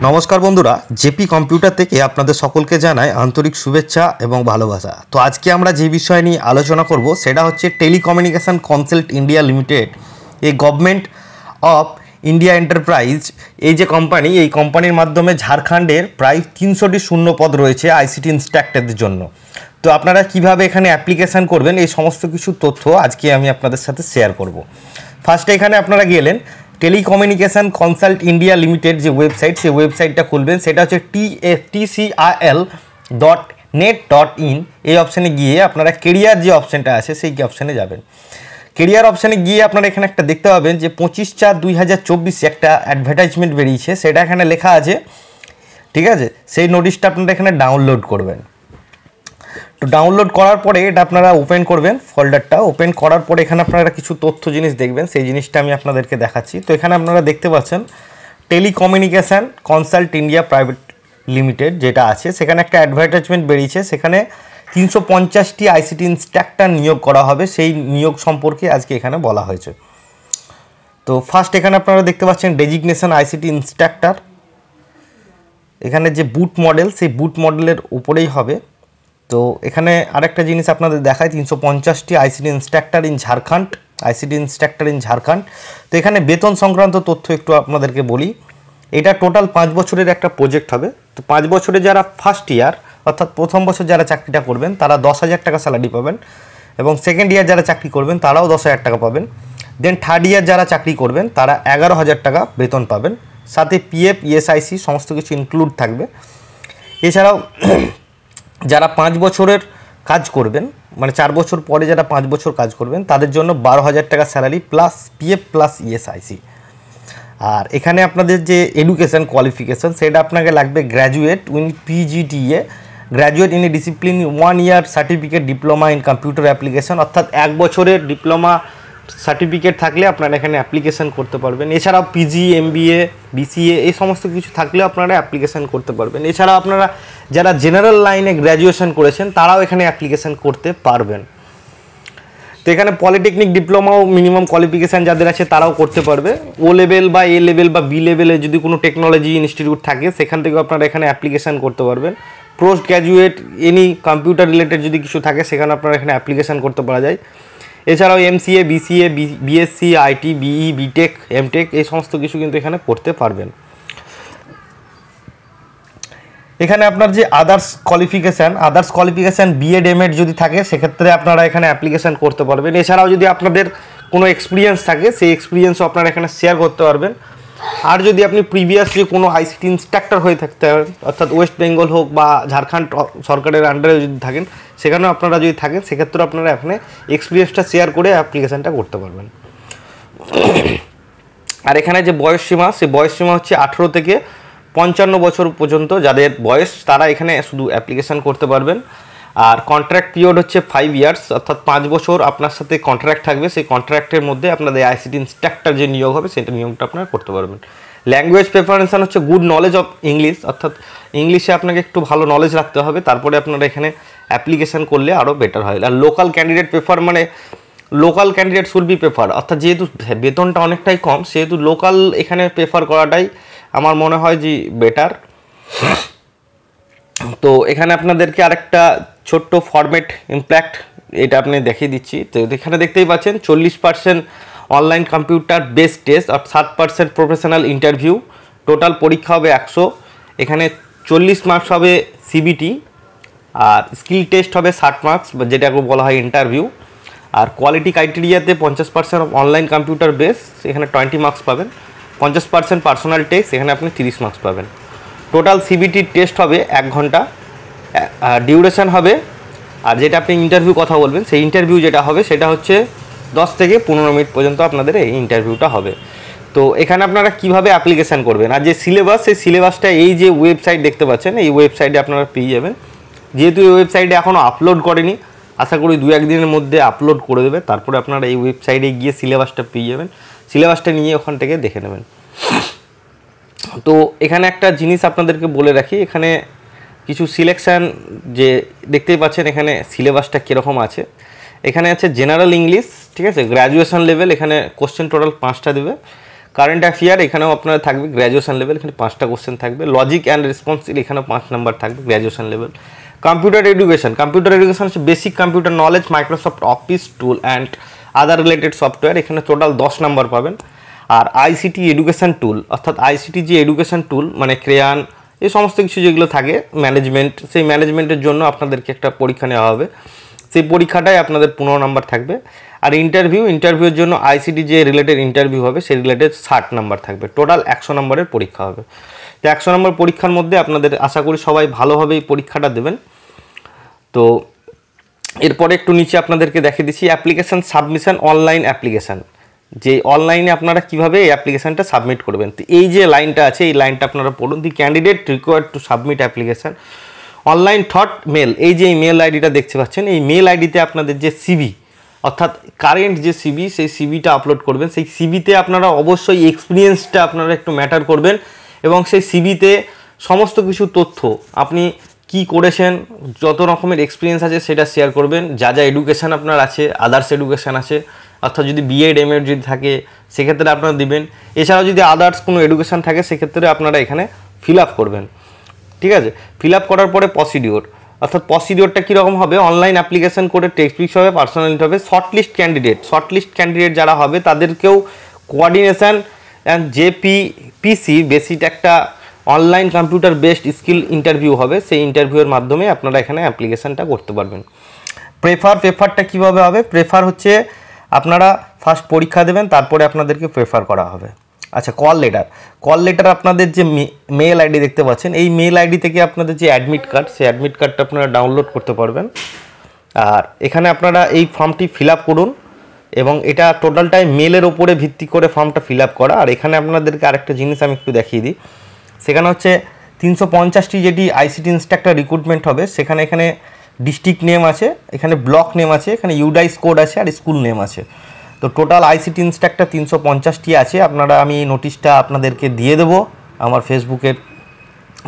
নমস্কার বন্ধুরা, JP computer থেকে আপনাদের সকলকে জানাই আন্তরিক শুভেচ্ছা এবং ভালোবাসা। তো আজকে আমরা যে বিষয় নিয়ে আলোচনা করব সেটা হচ্ছে টেলিকমিউনিকেশন কনসাল্ট ইন্ডিয়া লিমিটেড, এই গভর্নমেন্ট অফ ইন্ডিয়া এন্টারপ্রাইজ, এই যে কোম্পানি, এই কোম্পানির মাধ্যমে ঝাড়খণ্ডের প্রায় 300টি শূন্য পদ রয়েছে আইসিটি ইন্সট্রাক্টরদের জন্য। তো আপনারা কিভাবে এখানে অ্যাপ্লিকেশান করবেন এই সমস্ত কিছু তথ্য আজকে আমি আপনাদের সাথে শেয়ার করব। ফার্স্টে এখানে আপনারা গেলেন টেলিকমিউনিকেশন কনসাল্ট ইন্ডিয়া লিমিটেড যে ওয়েবসাইট, সেই ওয়েবসাইটটা খুলবেন। সেটা হচ্ছে tcil.net.in। এই অপশানে গিয়ে আপনারা কেরিয়ার যে অপশানটা আছে সেই অপশানে যাবেন। কেরিয়ার অপশানে গিয়ে আপনারা এখানে একটা দেখতে পাবেন যে 25/4/2024 একটা অ্যাডভার্টাইজমেন্ট বেরিয়েছে, সেটা এখানে লেখা আছে, ঠিক আছে। সেই নোটিশটা আপনারা এখানে ডাউনলোড করবেন। তো ডাউনলোড করার পরে এটা আপনারা ওপেন করবেন, ফোল্ডারটা ওপেন করার পরে এখানে আপনারা কিছু তথ্য জিনিস দেখবেন, সেই জিনিসটা আমি আপনাদেরকে দেখাচ্ছি। তো এখানে আপনারা দেখতে পাচ্ছেন telecommunication consult India private limited যেটা আছে, সেখানে একটা অ্যাডভার্টাইজমেন্ট বেরিয়েছে। সেখানে 350টি আইসিটি ইন্সট্রাক্টর নিয়োগ করা হবে, সেই নিয়োগ সম্পর্কে আজকে এখানে বলা হয়েছে। তো ফার্স্ট এখানে আপনারা দেখতে পাচ্ছেন ডেজিগনেশন আইসিটি ইন্সট্রাক্টর। এখানে যে বুট মডেল, সেই বুট মডেলের উপরেই হবে। তো এখানে আরেকটা জিনিস আপনাদের দেখায়, 350টি ICT instructor in Jharkhand, ICT instructor in Jharkhand. তো এখানে বেতন সংক্রান্ত তথ্য একটু আপনাদেরকে বলি। এটা টোটাল 5 বছরের একটা প্রজেক্ট হবে। তো 5 বছরে যারা ফার্স্ট ইয়ার অর্থাৎ প্রথম বছর যারা চাকরিটা করবেন তারা 10,000 টাকা স্যালারি পাবেন, এবং সেকেন্ড ইয়ার যারা চাকরি করবেন তারাও 10,000 টাকা পাবেন। দেন থার্ড ইয়ার যারা চাকরি করবেন তারা 11,000 টাকা বেতন পাবেন, সাথে পিএফ ইএসআইসি সমস্ত কিছু ইনক্লুড থাকবে। এছাড়াও যারা 5 বছরের কাজ করবেন, মানে 4 বছর পরে যারা 5 বছর কাজ করবেন তাদের জন্য 12,000 টাকা salary plus PF plus ESIC. আর এখানে আপনাদের যে এডুকেশান কোয়ালিফিকেশান সেটা আপনাকে লাগবে graduate in PGTA, graduate in a discipline 1 year certificate diploma in computer application, অর্থাৎ 1 বছরের ডিপ্লোমা সার্টিফিকেট থাকলে আপনারা এখানে অ্যাপ্লিকেশান করতে পারবেন। এছাড়াও পিজি, এমবিএ, বিসিএ এই সমস্ত কিছু থাকলেও আপনারা অ্যাপ্লিকেশান করতে পারবেন। এছাড়াও আপনারা যারা জেনারেল লাইনে গ্র্যাজুয়েশন করেছেন তারাও এখানে অ্যাপ্লিকেশান করতে পারবেন। তো এখানে পলিটেকনিক ডিপ্লোমাও মিনিমাম কোয়ালিফিকেশান যাদের আছে তারাও করতে পারবে। ও লেভেল বা এ লেভেল বা বি লেভেলে যদি কোনো টেকনোলজি ইনস্টিটিউট থাকে সেখান থেকেও আপনারা এখানে অ্যাপ্লিকেশান করতে পারবেন। Post graduate any computer related যদি কিছু থাকে সেখানে আপনারা এখানে অ্যাপ্লিকেশান করতে পারা যায়। এছাড়াও MCA, BCA, BSc, IT, BE, BTech, MTech এই সমস্ত কিছু কিন্তু এখানে করতে পারবেন। এখানে আপনার যে আদার্স কোয়ালিফিকেশান বিএড এমএড যদি থাকে সেক্ষেত্রে আপনারা এখানে অ্যাপ্লিকেশান করতে পারবেন। এছাড়াও যদি আপনাদের কোনো এক্সপিরিয়েন্স থাকে সেই এক্সপিরিয়েন্সও আপনারা এখানে শেয়ার করতে পারবেন। আর যদি আপনি প্রিভিয়াসলি কোনো আইসিটি ইন্সট্রাক্টর হয়ে থাকতে পারেন, অর্থাৎ ওয়েস্ট বেঙ্গল হোক বা ঝাড়খণ্ড সরকারের আন্ডারে যদি থাকেন, সেখানেও আপনারা যদি থাকেন সেক্ষেত্রে আপনারা এখানে এক্সপিরিয়েন্সটা শেয়ার করে অ্যাপ্লিকেশানটা করতে পারবেন। আর এখানে যে বয়সসীমা, সেই বয়সসীমা হচ্ছে 18 থেকে 55 বছর পর্যন্ত যাদের বয়স তারা এখানে শুধু অ্যাপ্লিকেশান করতে পারবেন। আর কন্ট্রাক্ট পিরিয়ড হচ্ছে 5 ইয়ার্স, অর্থাৎ 5 বছর আপনার সাথে কন্ট্রাক্ট থাকবে। সেই কন্ট্রাক্টের মধ্যে আপনাদের আইসিটি ইন্সট্রাক্টর যে নিয়োগ হবে সেটা নিয়োগটা আপনারা করতে পারবেন। ল্যাঙ্গুয়েজ প্রেফারেন্স হচ্ছে গুড নলেজ অফ ইংলিশ, অর্থাৎ ইংলিশে আপনাকে একটু ভালো নলেজ রাখতে হবে, তারপরে আপনারা এখানে অ্যাপ্লিকেশান করলে আরও বেটার হয়। আর লোকাল ক্যান্ডিডেট প্রেফার, মানে local candidate should be prefer, অর্থাৎ যেহেতু বেতনটা অনেকটাই কম সেহেতু লোকাল এখানে প্রেফার করাটাই আমার মনে হয় যে বেটার। তো এখানে আপনাদেরকে আরেকটা ছোট্ট ফরম্যাট ইমপ্যাক্ট এটা আপনি দেখিয়ে দিচ্ছি। তো এখানে দেখতেই পাচ্ছেন 40% অনলাইন কম্পিউটার বেসড টেস্ট আর 60% প্রফেশনাল ইন্টারভিউ, টোটাল পরীক্ষা হবে 100। এখানে 40 মার্কস হবে সিবিটি, আর স্কিল টেস্ট হবে 60 মার্কস যেটাকে বলা হয় ইন্টারভিউ। আর কোয়ালিটি ক্রাইটেরিয়াতে 50% অনলাইন কম্পিউটার বেস, এখানে 20 মার্কস পাবেন। 50% পার্সোনাল টেস্ট, এখানে আপনি 30 মার্কস পাবেন। টোটাল সিবিটি টেস্ট হবে 1 ঘন্টা, ডিউরেশন হবে। আর যেটা আপনি ইন্টারভিউ কথা বলবেন সেই ইন্টারভিউ যেটা হবে সেটা হচ্ছে 10 থেকে 15 মিনিট পর্যন্ত আপনাদের এই ইন্টারভিউটা হবে। তো এখানে আপনারা কিভাবে অ্যাপ্লিকেশান করবেন আর যে সিলেবাস, সেই সিলেবাসটা এই যে ওয়েবসাইট দেখতে পাচ্ছেন এই ওয়েবসাইটে আপনারা পেয়ে যাবেন। যেহেতু এই ওয়েবসাইটে এখনও আপলোড করেনি, আশা করি 2-1 দিনের মধ্যে আপলোড করে দেবে, তারপরে আপনারা এই ওয়েবসাইটে গিয়ে সিলেবাসটা পেয়ে যাবেন। সিলেবাসটা নিয়ে ওখান থেকে দেখে নেবেন। তো এখানে একটা জিনিস আপনাদেরকে বলে রাখি, এখানে কিছু সিলেকশান যে দেখতেই পাচ্ছেন এখানে সিলেবাসটা কীরকম আছে। এখানে আছে জেনারেল ইংলিশ, ঠিক আছে, গ্র্যাজুয়েশন লেভেল, এখানে কোশ্চেন টোটাল 5টা দেবে। কারেন্ট অ্যাফেয়ার এখানেও আপনার থাকবে গ্র্যাজুয়েশন লেভেল, এখানে 5টা কোশ্চেন থাকবে। লজিক অ্যান্ড রেসপন্সিবল এখানেও 5 নাম্বার থাকবে গ্র্যাজুয়েশন লেভেল। কম্পিউটার এডুকেশন হচ্ছে basic computer knowledge, Microsoft office tool and other related software, এখানে টোটাল 10 নাম্বার পাবেন। আর আইসিটি এডুকেশন টুল, অর্থাৎ আইসিটি যে এডুকেশন টুল মানে ক্রেয়ান এই সমস্ত কিছু যেগুলো থাকে ম্যানেজমেন্ট, সেই ম্যানেজমেন্টের জন্য আপনাদেরকে একটা পরীক্ষা নেওয়া হবে, সেই পরীক্ষাটায় আপনাদের 15 নাম্বার থাকবে। আর ইন্টারভিউর জন্য আইসিটি যে রিলেটেড ইন্টারভিউ হবে সেই রিলেটেড 60 নাম্বার থাকবে। টোটাল 100 নম্বরের পরীক্ষা হবে। তো 100 নম্বর পরীক্ষার মধ্যে আপনাদের আশা করি সবাই ভালোভাবে এই পরীক্ষাটা দেবেন। তো এরপরে একটু নিচে আপনাদেরকে দেখিয়ে দিচ্ছি অ্যাপ্লিকেশান সাবমিশন, অনলাইন অ্যাপ্লিকেশান, যে অনলাইনে আপনারা কীভাবে এই অ্যাপ্লিকেশানটা সাবমিট করবেন। তো এই যে লাইনটা আছে এই লাইনটা আপনারা পড়ুন। The candidate required to submit application online through mail, এই যে মেল আইডিটা দেখতে পাচ্ছেন, এই মেল আইডিতে আপনাদের যে সিভি অর্থাৎ কারেন্ট যে সিভি সেই সিভিটা আপলোড করবেন। সেই সিভিতে আপনারা অবশ্যই এক্সপিরিয়েন্সটা আপনারা একটু ম্যাটার করবেন এবং সেই সিভিতে সমস্ত কিছু তথ্য আপনি কি করেছেন, যত রকমের এক্সপিরিয়েন্স আছে সেটা শেয়ার করবেন। যা যা এডুকেশান আপনার আছে, আদার্স এডুকেশান আছে, অর্থাৎ যদি বিএড এমএড যদি থাকে সেক্ষেত্রে আপনারা দিবেন। এছাড়াও যদি আদার্স কোনো এডুকেশান থাকে সেক্ষেত্রে আপনারা এখানে ফিল আপ করবেন। ঠিক আছে, ফিল আপ করার পরে প্রসিডিওর, অর্থাৎ প্রসিডিওরটা কীরকম হবে, অনলাইন অ্যাপ্লিকেশন করে টেক্সট বুকস হবে, পার্সোনালিটি হবে। শর্টলিস্ট ক্যান্ডিডেট যারা হবে তাদেরকেও কোঅর্ডিনেশন অ্যান্ড জেপিসি বেসিক একটা online computer based skill interview হবে, সেই ইন্টারভিউয়ের মাধ্যমে আপনারা এখানে অ্যাপ্লিকেশানটা করতে পারবেন। পেপারটা কীভাবে হবে, প্রেফার হচ্ছে আপনারা ফার্স্ট পরীক্ষা দেবেন, তারপরে আপনাদেরকে প্রেফার করা হবে। আচ্ছা, কল লেটার আপনাদের যে মেল আইডি দেখতে পাচ্ছেন, এই মেল আইডি থেকে আপনাদের যে অ্যাডমিট কার্ড, সেই অ্যাডমিট কার্ডটা আপনারা ডাউনলোড করতে পারবেন। আর এখানে আপনারা এই ফর্মটি ফিল আপ করুন এবং এটা টোটালটাই মেলের ওপরে ভিত্তি করে ফর্মটা ফিল আপ করা। আর এখানে আপনাদেরকে আরেকটা জিনিস আমি একটু দেখিয়ে দিই, সেখানে হচ্ছে 350টি যেটি আইসিটি ইন্সট্রাক্টর রিক্রুটমেন্ট হবে, এখানে ডিস্ট্রিক্ট নেম আছে, এখানে ব্লক নেম আছে, এখানে ইউডাইস কোড আছে আর স্কুল নেম আছে। তো টোটাল আইসিটি ইন্সট্রাক্টর 350টি আছে। আমি এই নোটিশটা আপনাদেরকে দিয়ে দেবো আমার ফেসবুকের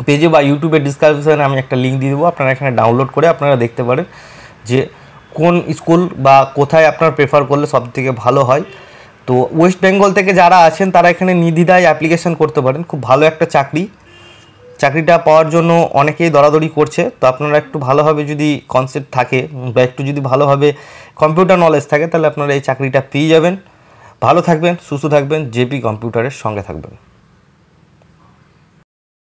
পেজে বা ইউটিউবের ডিসক্রিপশনে আমি একটা লিঙ্ক দিয়ে দেবো, আপনারা এখানে ডাউনলোড করে আপনারা দেখতে পারেন যে কোন স্কুল বা কোথায় আপনার প্রেফার করলে সবথেকে ভালো হয়। তো ওয়েস্ট বেঙ্গল থেকে যারা আছেন তারা এখানে নির্দ্বিধায় অ্যাপ্লিকেশন করতে পারেন। খুব ভালো একটা চাকরিটা পাওয়ার জন্য অনেকেই দরাদরি করছে। তো আপনারা একটু ভালোভাবে যদি কনসেপ্ট থাকে বা একটু যদি ভালোভাবে কম্পিউটার নলেজ থাকে তাহলে আপনারা এই চাকরিটা পেয়ে যাবেন। ভালো থাকবেন, সুস্থ থাকবেন, জেপি কম্পিউটারের সঙ্গে থাকবেন।